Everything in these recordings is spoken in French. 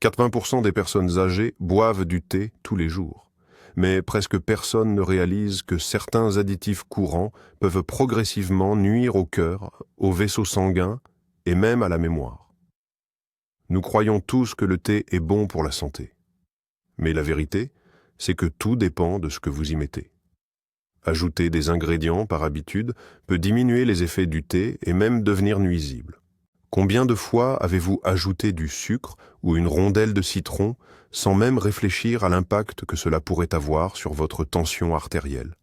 80% des personnes âgées boivent du thé tous les jours, mais presque personne ne réalise que certains additifs courants peuvent progressivement nuire au cœur, aux vaisseaux sanguins et même à la mémoire. Nous croyons tous que le thé est bon pour la santé. Mais la vérité, c'est que tout dépend de ce que vous y mettez. Ajouter des ingrédients par habitude peut diminuer les effets du thé et même devenir nuisible. Combien de fois avez-vous ajouté du sucre ou une rondelle de citron sans même réfléchir à l'impact que cela pourrait avoir sur votre tension artérielle?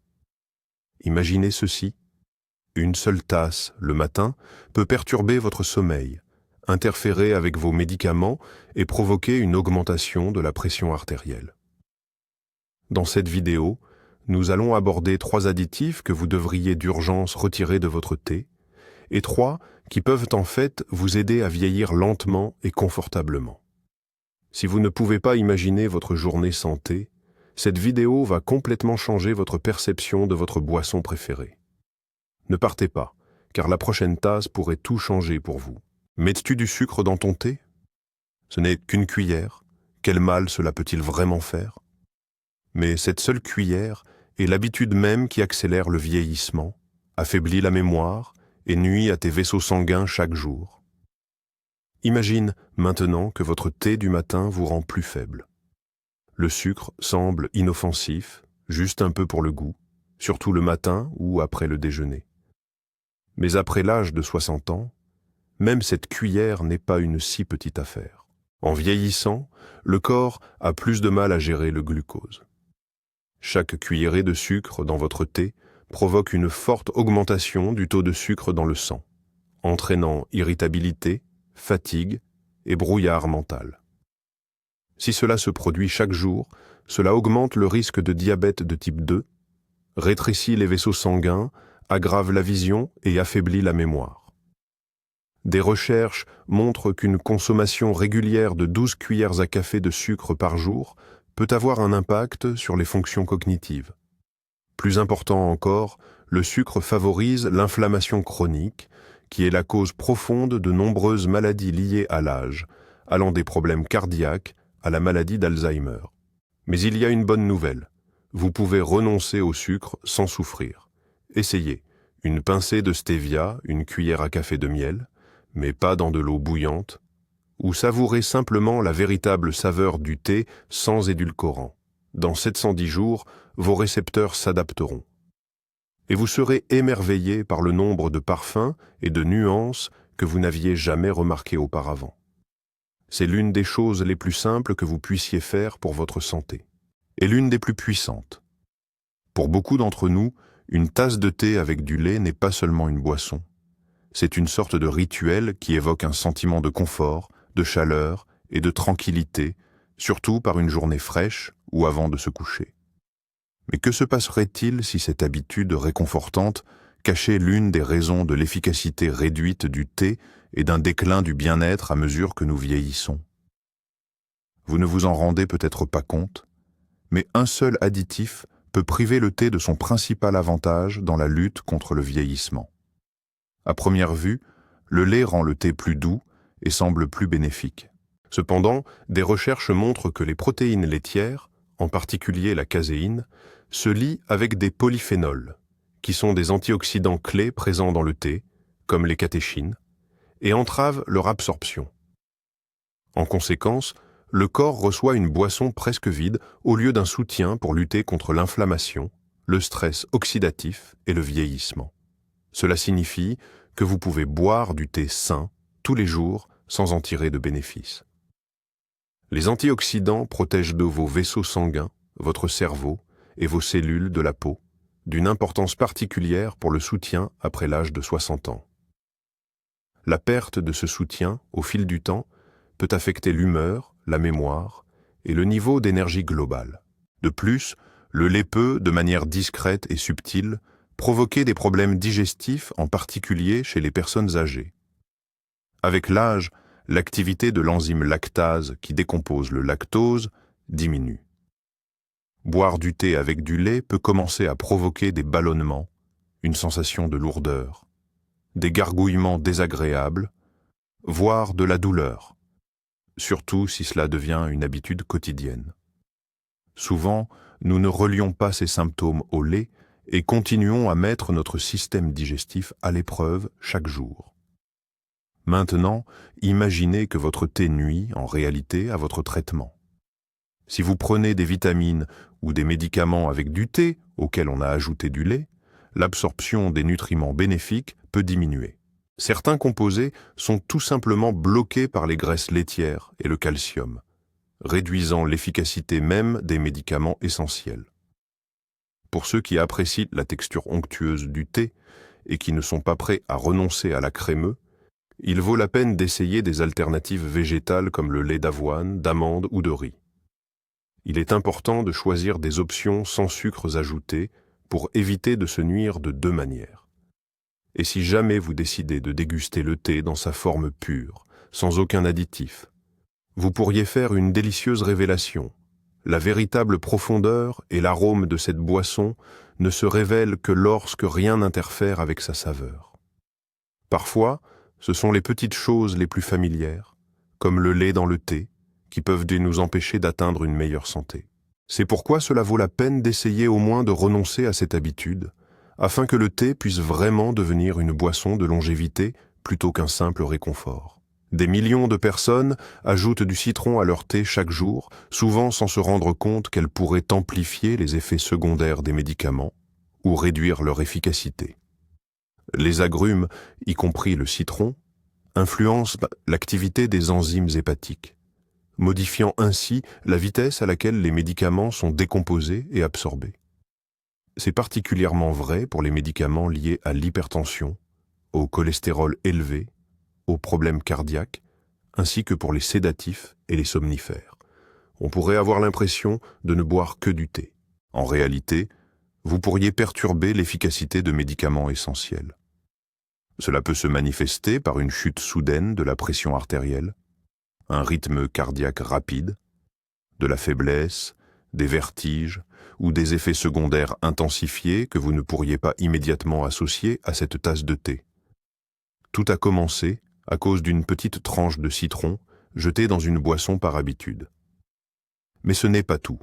Imaginez ceci. Une seule tasse le matin peut perturber votre sommeil, interférer avec vos médicaments et provoquer une augmentation de la pression artérielle. Dans cette vidéo, nous allons aborder 3 additifs que vous devriez d'urgence retirer de votre thé et 3 qui peuvent en fait vous aider à vieillir lentement et confortablement. Si vous ne pouvez pas imaginer votre journée sans thé, cette vidéo va complètement changer votre perception de votre boisson préférée. Ne partez pas, car la prochaine tasse pourrait tout changer pour vous. Mets-tu du sucre dans ton thé? Ce n'est qu'une cuillère. Quel mal cela peut-il vraiment faire? Mais cette seule cuillère est l'habitude même qui accélère le vieillissement, affaiblit la mémoire et nuit à tes vaisseaux sanguins chaque jour. Imagine maintenant que votre thé du matin vous rend plus faible. Le sucre semble inoffensif, juste un peu pour le goût, surtout le matin ou après le déjeuner. Mais après l'âge de 60 ans, même cette cuillère n'est pas une si petite affaire. En vieillissant, le corps a plus de mal à gérer le glucose. Chaque cuillerée de sucre dans votre thé provoque une forte augmentation du taux de sucre dans le sang, entraînant irritabilité, fatigue et brouillard mental. Si cela se produit chaque jour, cela augmente le risque de diabète de type 2, rétrécit les vaisseaux sanguins, aggrave la vision et affaiblit la mémoire. Des recherches montrent qu'une consommation régulière de 12 cuillères à café de sucre par jour peut avoir un impact sur les fonctions cognitives. Plus important encore, le sucre favorise l'inflammation chronique, qui est la cause profonde de nombreuses maladies liées à l'âge, allant des problèmes cardiaques à la maladie d'Alzheimer. Mais il y a une bonne nouvelle. Vous pouvez renoncer au sucre sans souffrir. Essayez. Une pincée de stevia, une cuillère à café de miel, mais pas dans de l'eau bouillante, ou savourez simplement la véritable saveur du thé sans édulcorant. Dans 710 jours, vos récepteurs s'adapteront. Et vous serez émerveillé par le nombre de parfums et de nuances que vous n'aviez jamais remarquées auparavant. C'est l'une des choses les plus simples que vous puissiez faire pour votre santé, et l'une des plus puissantes. Pour beaucoup d'entre nous, une tasse de thé avec du lait n'est pas seulement une boisson. C'est une sorte de rituel qui évoque un sentiment de confort, de chaleur et de tranquillité, surtout par une journée fraîche ou avant de se coucher. Mais que se passerait-il si cette habitude réconfortante cachait l'une des raisons de l'efficacité réduite du thé et d'un déclin du bien-être à mesure que nous vieillissons? Vous ne vous en rendez peut-être pas compte, mais un seul additif peut priver le thé de son principal avantage dans la lutte contre le vieillissement. À première vue, le lait rend le thé plus doux et semble plus bénéfique. Cependant, des recherches montrent que les protéines laitières, en particulier la caséine, se lient avec des polyphénols, qui sont des antioxydants clés présents dans le thé, comme les catéchines, et entravent leur absorption. En conséquence, le corps reçoit une boisson presque vide au lieu d'un soutien pour lutter contre l'inflammation, le stress oxydatif et le vieillissement. Cela signifie que vous pouvez boire du thé sain tous les jours sans en tirer de bénéfices. Les antioxydants protègent de vos vaisseaux sanguins, votre cerveau et vos cellules de la peau, d'une importance particulière pour le soutien après l'âge de 60 ans. La perte de ce soutien, au fil du temps, peut affecter l'humeur, la mémoire et le niveau d'énergie globale. De plus, le lait peut, de manière discrète et subtile, provoquer des problèmes digestifs, en particulier chez les personnes âgées. Avec l'âge, l'activité de l'enzyme lactase qui décompose le lactose diminue. Boire du thé avec du lait peut commencer à provoquer des ballonnements, une sensation de lourdeur, des gargouillements désagréables, voire de la douleur. surtout si cela devient une habitude quotidienne. Souvent, nous ne relions pas ces symptômes au lait et continuons à mettre notre système digestif à l'épreuve chaque jour. Maintenant, imaginez que votre thé nuit en réalité à votre traitement. Si vous prenez des vitamines ou des médicaments avec du thé auquel on a ajouté du lait, l'absorption des nutriments bénéfiques peut diminuer. Certains composés sont tout simplement bloqués par les graisses laitières et le calcium, réduisant l'efficacité même des médicaments essentiels. Pour ceux qui apprécient la texture onctueuse du thé et qui ne sont pas prêts à renoncer à la crémeux, il vaut la peine d'essayer des alternatives végétales comme le lait d'avoine, d'amande ou de riz. Il est important de choisir des options sans sucres ajoutés pour éviter de se nuire de deux manières. Et si jamais vous décidez de déguster le thé dans sa forme pure, sans aucun additif, vous pourriez faire une délicieuse révélation. La véritable profondeur et l'arôme de cette boisson ne se révèlent que lorsque rien n'interfère avec sa saveur. Parfois, ce sont les petites choses les plus familières, comme le lait dans le thé, qui peuvent nous empêcher d'atteindre une meilleure santé. C'est pourquoi cela vaut la peine d'essayer au moins de renoncer à cette habitude, afin que le thé puisse vraiment devenir une boisson de longévité plutôt qu'un simple réconfort. Des millions de personnes ajoutent du citron à leur thé chaque jour, souvent sans se rendre compte qu'elle pourrait amplifier les effets secondaires des médicaments ou réduire leur efficacité. Les agrumes, y compris le citron, influencent l'activité des enzymes hépatiques, modifiant ainsi la vitesse à laquelle les médicaments sont décomposés et absorbés. C'est particulièrement vrai pour les médicaments liés à l'hypertension, au cholestérol élevé, aux problèmes cardiaques, ainsi que pour les sédatifs et les somnifères. On pourrait avoir l'impression de ne boire que du thé. En réalité, vous pourriez perturber l'efficacité de médicaments essentiels. Cela peut se manifester par une chute soudaine de la pression artérielle, un rythme cardiaque rapide, de la faiblesse, des vertiges ou des effets secondaires intensifiés que vous ne pourriez pas immédiatement associer à cette tasse de thé. Tout a commencé à cause d'une petite tranche de citron jetée dans une boisson par habitude. Mais ce n'est pas tout.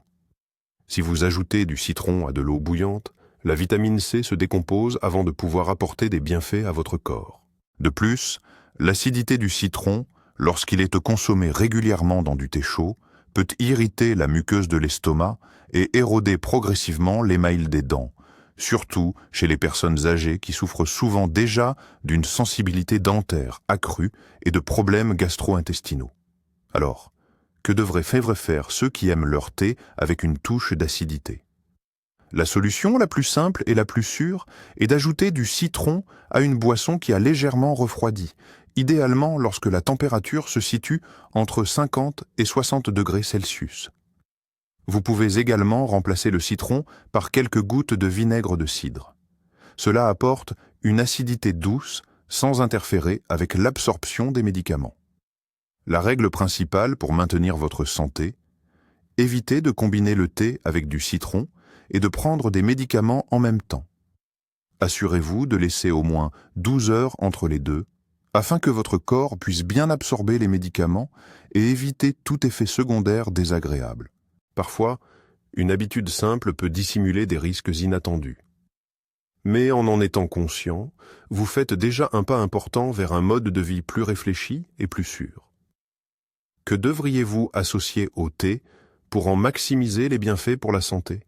Si vous ajoutez du citron à de l'eau bouillante, la vitamine C se décompose avant de pouvoir apporter des bienfaits à votre corps. De plus, l'acidité du citron, lorsqu'il est consommé régulièrement dans du thé chaud, peut irriter la muqueuse de l'estomac et éroder progressivement l'émail des dents, surtout chez les personnes âgées qui souffrent souvent déjà d'une sensibilité dentaire accrue et de problèmes gastro-intestinaux. Alors, que devraient faire ceux qui aiment leur thé avec une touche d'acidité? La solution la plus simple et la plus sûre est d'ajouter du citron à une boisson qui a légèrement refroidi, idéalement lorsque la température se situe entre 50 et 60 degrés Celsius. Vous pouvez également remplacer le citron par quelques gouttes de vinaigre de cidre. Cela apporte une acidité douce sans interférer avec l'absorption des médicaments. La règle principale pour maintenir votre santé, évitez de combiner le thé avec du citron et de prendre des médicaments en même temps. Assurez-vous de laisser au moins 12 heures entre les deux, afin que votre corps puisse bien absorber les médicaments et éviter tout effet secondaire désagréable. Parfois, une habitude simple peut dissimuler des risques inattendus. Mais en étant conscient, vous faites déjà un pas important vers un mode de vie plus réfléchi et plus sûr. Que devriez-vous associer au thé pour en maximiser les bienfaits pour la santé?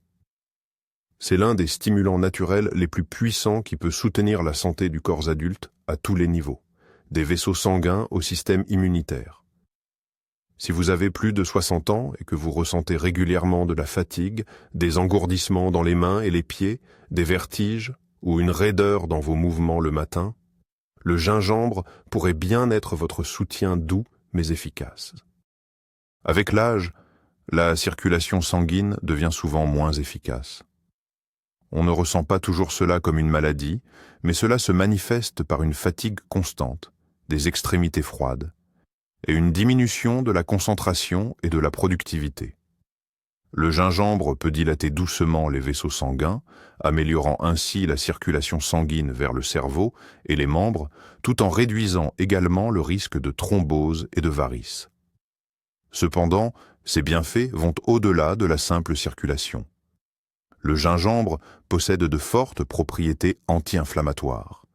C'est l'un des stimulants naturels les plus puissants qui peut soutenir la santé du corps adulte à tous les niveaux, des vaisseaux sanguins au système immunitaire. Si vous avez plus de 60 ans et que vous ressentez régulièrement de la fatigue, des engourdissements dans les mains et les pieds, des vertiges ou une raideur dans vos mouvements le matin, le gingembre pourrait bien être votre soutien doux mais efficace. Avec l'âge, la circulation sanguine devient souvent moins efficace. On ne ressent pas toujours cela comme une maladie, mais cela se manifeste par une fatigue constante, des extrémités froides, et une diminution de la concentration et de la productivité. Le gingembre peut dilater doucement les vaisseaux sanguins, améliorant ainsi la circulation sanguine vers le cerveau et les membres, tout en réduisant également le risque de thrombose et de varices. Cependant, ces bienfaits vont au-delà de la simple circulation. Le gingembre possède de fortes propriétés anti-inflammatoires,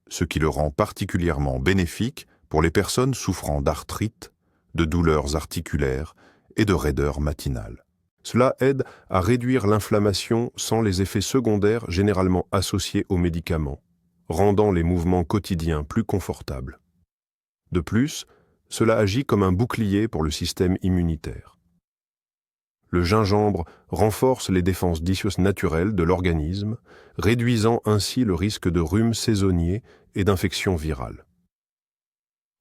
ce qui le rend particulièrement bénéfique pour les personnes souffrant d'arthrite, de douleurs articulaires et de raideur matinale. Cela aide à réduire l'inflammation sans les effets secondaires généralement associés aux médicaments, rendant les mouvements quotidiens plus confortables. De plus, cela agit comme un bouclier pour le système immunitaire. Le gingembre renforce les défenses naturelles de l'organisme, réduisant ainsi le risque de rhume saisonnier et d'infections virales.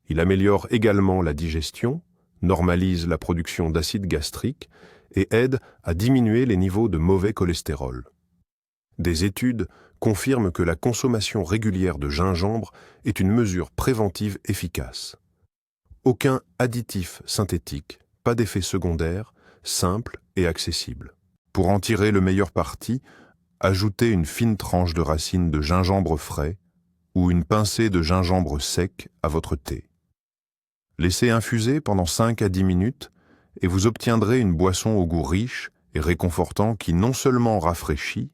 Il améliore également la digestion, normalise la production d'acide gastrique et aide à diminuer les niveaux de mauvais cholestérol. Des études confirment que la consommation régulière de gingembre est une mesure préventive efficace. Aucun additif synthétique, pas d'effet secondaire, simple et accessible. Pour en tirer le meilleur parti, ajoutez une fine tranche de racines de gingembre frais ou une pincée de gingembre sec à votre thé. Laissez infuser pendant 5 à 10 minutes et vous obtiendrez une boisson au goût riche et réconfortant qui non seulement rafraîchit,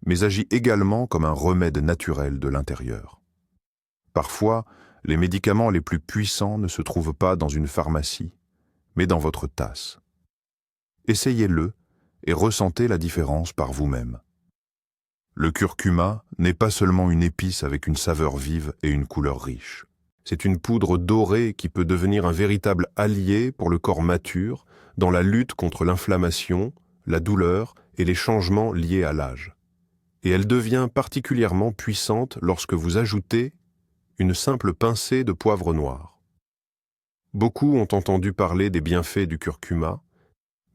mais agit également comme un remède naturel de l'intérieur. Parfois, les médicaments les plus puissants ne se trouvent pas dans une pharmacie, mais dans votre tasse. Essayez-le et ressentez la différence par vous-même. Le curcuma n'est pas seulement une épice avec une saveur vive et une couleur riche. C'est une poudre dorée qui peut devenir un véritable allié pour le corps mature dans la lutte contre l'inflammation, la douleur et les changements liés à l'âge. Et elle devient particulièrement puissante lorsque vous ajoutez une simple pincée de poivre noir. Beaucoup ont entendu parler des bienfaits du curcuma,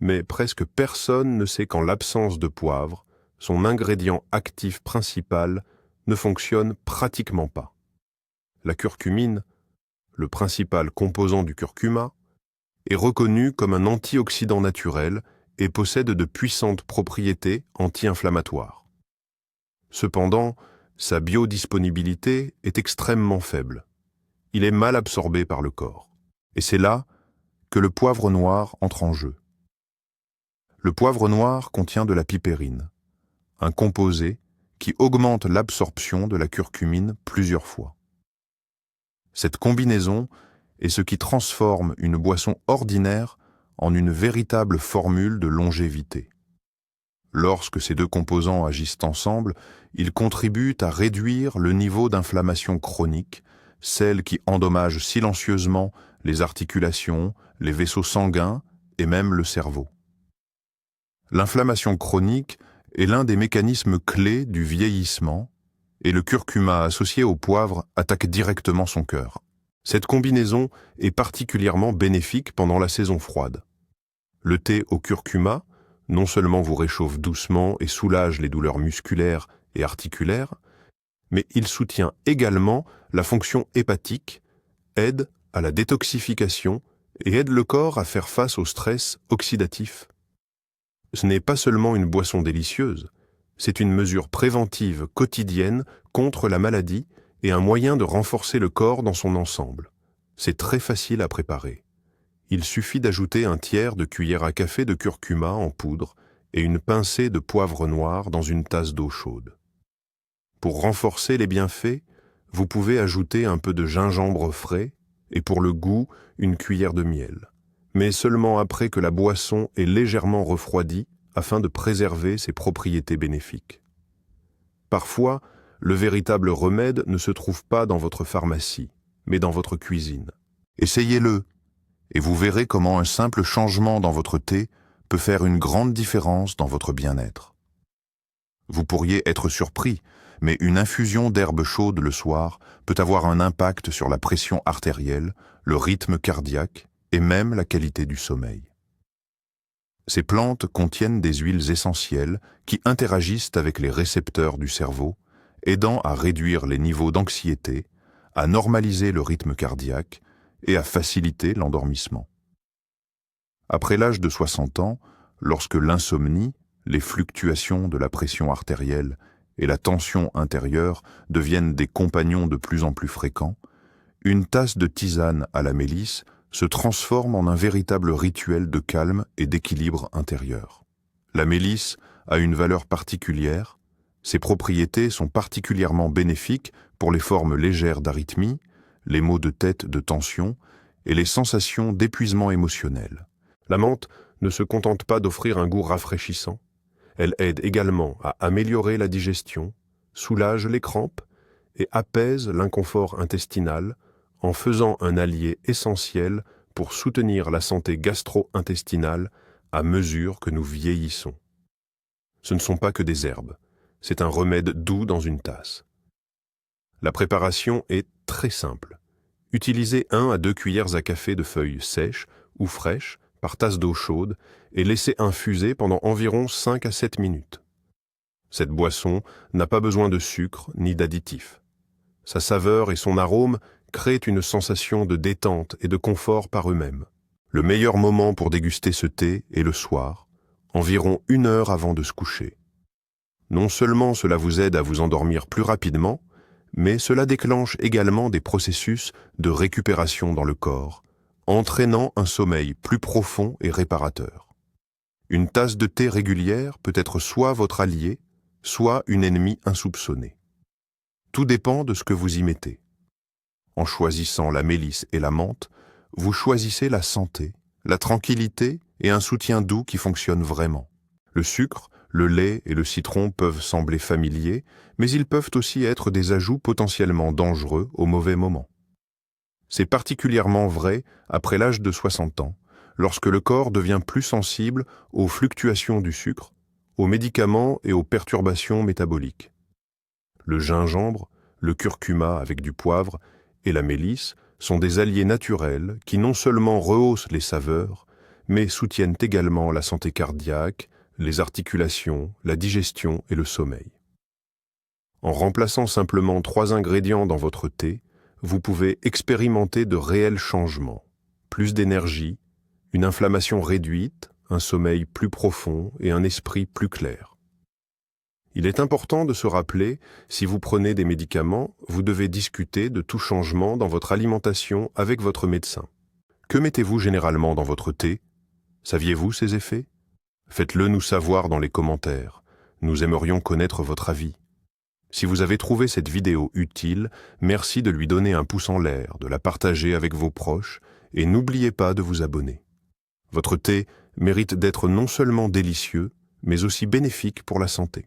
mais presque personne ne sait qu'en l'absence de poivre, son ingrédient actif principal ne fonctionne pratiquement pas. La curcumine, le principal composant du curcuma, est reconnue comme un antioxydant naturel et possède de puissantes propriétés anti-inflammatoires. Cependant, sa biodisponibilité est extrêmement faible. Il est mal absorbé par le corps. Et c'est là que le poivre noir entre en jeu. Le poivre noir contient de la pipérine, un composé qui augmente l'absorption de la curcumine plusieurs fois. Cette combinaison est ce qui transforme une boisson ordinaire en une véritable formule de longévité. Lorsque ces deux composants agissent ensemble, ils contribuent à réduire le niveau d'inflammation chronique, celle qui endommage silencieusement les articulations, les vaisseaux sanguins et même le cerveau. L'inflammation chronique est l'un des mécanismes clés du vieillissement et le curcuma associé au poivre attaque directement son cœur. Cette combinaison est particulièrement bénéfique pendant la saison froide. Le thé au curcuma non seulement vous réchauffe doucement et soulage les douleurs musculaires et articulaires, mais il soutient également la fonction hépatique, aide à la détoxification et aide le corps à faire face au stress oxydatif. Ce n'est pas seulement une boisson délicieuse, c'est une mesure préventive quotidienne contre la maladie et un moyen de renforcer le corps dans son ensemble. C'est très facile à préparer. Il suffit d'ajouter un tiers de cuillère à café de curcuma en poudre et une pincée de poivre noir dans une tasse d'eau chaude. Pour renforcer les bienfaits, vous pouvez ajouter un peu de gingembre frais et pour le goût, une cuillère de miel, mais seulement après que la boisson est légèrement refroidie afin de préserver ses propriétés bénéfiques. Parfois, le véritable remède ne se trouve pas dans votre pharmacie, mais dans votre cuisine. Essayez-le, et vous verrez comment un simple changement dans votre thé peut faire une grande différence dans votre bien-être. Vous pourriez être surpris, mais une infusion d'herbes chaudes le soir peut avoir un impact sur la pression artérielle, le rythme cardiaque et même la qualité du sommeil. Ces plantes contiennent des huiles essentielles qui interagissent avec les récepteurs du cerveau, aidant à réduire les niveaux d'anxiété, à normaliser le rythme cardiaque et à faciliter l'endormissement. Après l'âge de 60 ans, lorsque l'insomnie, les fluctuations de la pression artérielle et la tension intérieure deviennent des compagnons de plus en plus fréquents, une tasse de tisane à la mélisse se transforme en un véritable rituel de calme et d'équilibre intérieur. La mélisse a une valeur particulière. Ses propriétés sont particulièrement bénéfiques pour les formes légères d'arythmie, les maux de tête de tension et les sensations d'épuisement émotionnel. La menthe ne se contente pas d'offrir un goût rafraîchissant. Elle aide également à améliorer la digestion, soulage les crampes et apaise l'inconfort intestinal en faisant un allié essentiel pour soutenir la santé gastro-intestinale à mesure que nous vieillissons. Ce ne sont pas que des herbes, c'est un remède doux dans une tasse. La préparation est très simple. Utilisez 1 à 2 cuillères à café de feuilles sèches ou fraîches par tasse d'eau chaude et laissez infuser pendant environ 5 à 7 minutes. Cette boisson n'a pas besoin de sucre ni d'additifs. Sa saveur et son arôme créent une sensation de détente et de confort par eux-mêmes. Le meilleur moment pour déguster ce thé est le soir, environ 1 heure avant de se coucher. Non seulement cela vous aide à vous endormir plus rapidement, mais cela déclenche également des processus de récupération dans le corps, entraînant un sommeil plus profond et réparateur. Une tasse de thé régulière peut être soit votre allié, soit une ennemie insoupçonnée. Tout dépend de ce que vous y mettez. En choisissant la mélisse et la menthe, vous choisissez la santé, la tranquillité et un soutien doux qui fonctionne vraiment. Le sucre, le lait et le citron peuvent sembler familiers, mais ils peuvent aussi être des ajouts potentiellement dangereux au mauvais moment. C'est particulièrement vrai après l'âge de 60 ans, lorsque le corps devient plus sensible aux fluctuations du sucre, aux médicaments et aux perturbations métaboliques. Le gingembre, le curcuma avec du poivre et la mélisse sont des alliés naturels qui non seulement rehaussent les saveurs, mais soutiennent également la santé cardiaque, les articulations, la digestion et le sommeil. En remplaçant simplement 3 ingrédients dans votre thé, vous pouvez expérimenter de réels changements, plus d'énergie, une inflammation réduite, un sommeil plus profond et un esprit plus clair. Il est important de se rappeler, si vous prenez des médicaments, vous devez discuter de tout changement dans votre alimentation avec votre médecin. Que mettez-vous généralement dans votre thé? Saviez-vous ces effets? Faites-le nous savoir dans les commentaires. Nous aimerions connaître votre avis. Si vous avez trouvé cette vidéo utile, merci de lui donner un pouce en l'air, de la partager avec vos proches et n'oubliez pas de vous abonner. Votre thé mérite d'être non seulement délicieux, mais aussi bénéfique pour la santé.